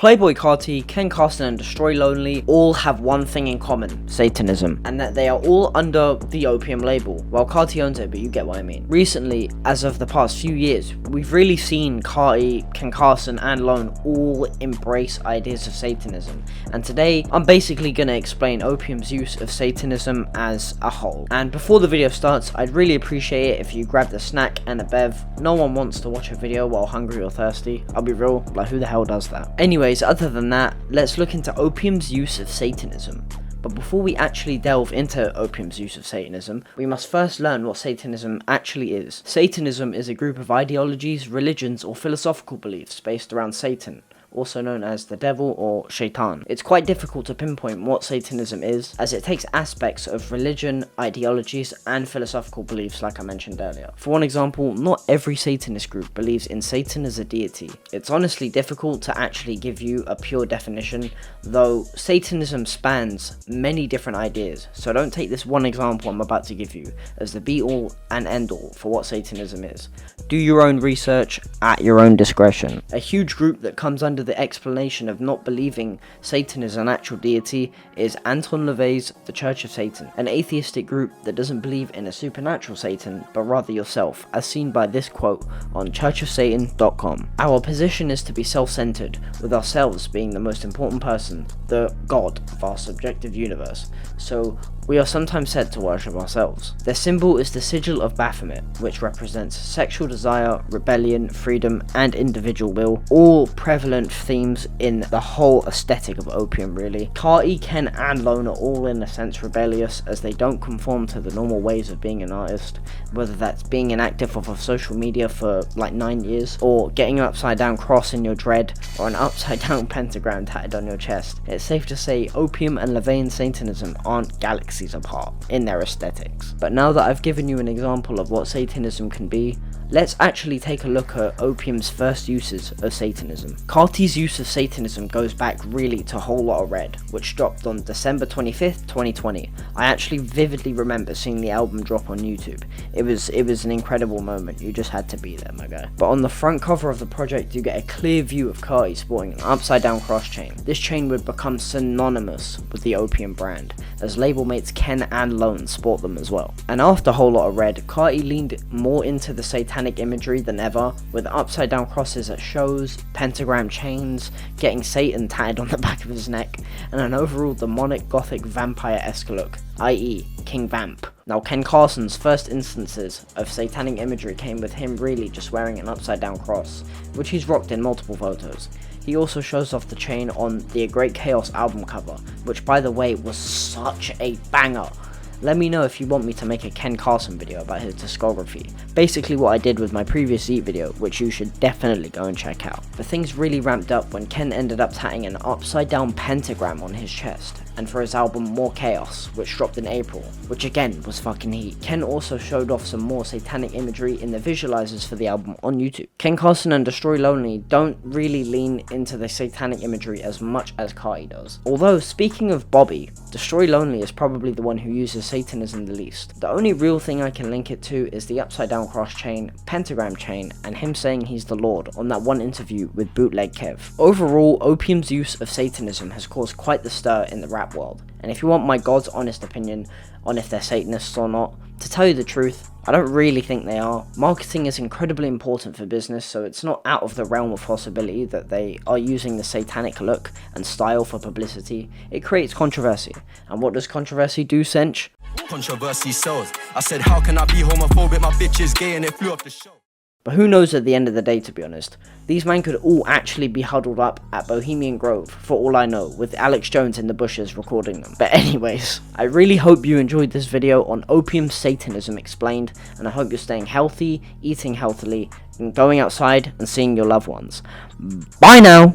Playboi Carti, Carson, and Destroy Lonely all have one thing in common: Satanism, and that they are all under the Opium label. Well, Carti owns it, but you get what I mean. Recently, as of the past few years, we've really seen Carti, Carson, and Lone all embrace ideas of Satanism, and today I'm basically going to explain Opium's use of Satanism as a whole. And before the video starts, I'd really appreciate it if you grabbed a snack and a bev. No one wants to watch a video while hungry or thirsty. I'll be real, like, who the hell does that? Anyways, other than that, let's look into Opium's use of Satanism. But before we actually delve into Opium's use of Satanism, we must first learn what Satanism actually is. Satanism is a group of ideologies, religions, or philosophical beliefs based around Satan, also known as the devil or shaitan. It's quite difficult to pinpoint what Satanism is, as it takes aspects of religion, ideologies, and philosophical beliefs like I mentioned earlier. For one example, not every Satanist group believes in Satan as a deity. It's honestly difficult to actually give you a pure definition, though Satanism spans many different ideas, so don't take this one example I'm about to give you as the be-all and end-all for what Satanism is. Do your own research at your own discretion. A huge group that comes under the explanation of not believing Satan is an actual deity is Anton LaVey's The Church of Satan, an atheistic group that doesn't believe in a supernatural Satan, but rather yourself, as seen by this quote on churchofsatan.com. Our position is to be self-centered, with ourselves being the most important person, the God of our subjective universe, so we are sometimes said to worship ourselves. Their symbol is the sigil of Baphomet, which represents sexual desire, rebellion, freedom, and individual will, all prevalent themes in the whole aesthetic of Opium really. Carti, Ken, and Lone are all in a sense rebellious, as they don't conform to the normal ways of being an artist, whether that's being inactive off of social media for like 9 years, or getting an upside down cross in your dread, or an upside down pentagram tatted on your chest. It's safe to say Opium and LaVey Satanism aren't galaxies apart in their aesthetics. But now that I've given you an example of what Satanism can be, let's actually take a look at Opium's first uses of Satanism. Carti's use of Satanism goes back really to Whole Lotta Red, which dropped on December 25th, 2020. I actually vividly remember seeing the album drop on YouTube. It was an incredible moment. You just had to be there, my guy. But on the front cover of the project, you get a clear view of Carti sporting an upside down cross chain. This chain would become synonymous with the Opium brand, as label mates Ken and Lone sport them as well. And after Whole Lotta Red, Carti leaned more into the satanic imagery than ever, with upside down crosses at shows, pentagram chains, getting Satan tatted on the back of his neck, and an overall demonic gothic vampire-esque look, i.e. King Vamp. Now, Ken Carson's first instances of satanic imagery came with him really just wearing an upside down cross, which he's rocked in multiple photos. He also shows off the chain on the A Great Chaos album cover, which by the way was such a banger. Let me know if you want me to make a Ken Carson video about his discography. Basically what I did with my previous Eat video, which you should definitely go and check out. But things really ramped up when Ken ended up tatting an upside down pentagram on his chest, and for his album More Chaos, which dropped in April, which again was fucking heat. Ken also showed off some more satanic imagery in the visualizers for the album on YouTube. Ken Carson and Destroy Lonely don't really lean into the satanic imagery as much as Carti does. Although, speaking of Bobby, Destroy Lonely is probably the one who uses Satanism the least. The only real thing I can link it to is the upside down cross chain, pentagram chain, and him saying he's the Lord on that one interview with Bootleg Kev. Overall, Opium's use of Satanism has caused quite the stir in the rap world, and if you want my God's honest opinion on if they're Satanists or not, to tell you the truth, I don't really think they are. Marketing is incredibly important for business, so it's not out of the realm of possibility that they are using the satanic look and style for publicity. It creates controversy, and what does controversy do, Sench? Controversy sells. I said, how can I be homophobic? My bitch is gay and it flew off the show. But who knows at the end of the day, to be honest. These men could all actually be huddled up at Bohemian Grove, for all I know, with Alex Jones in the bushes recording them. But anyways, I really hope you enjoyed this video on Opium Satanism Explained, and I hope you're staying healthy, eating healthily, and going outside and seeing your loved ones. Bye now!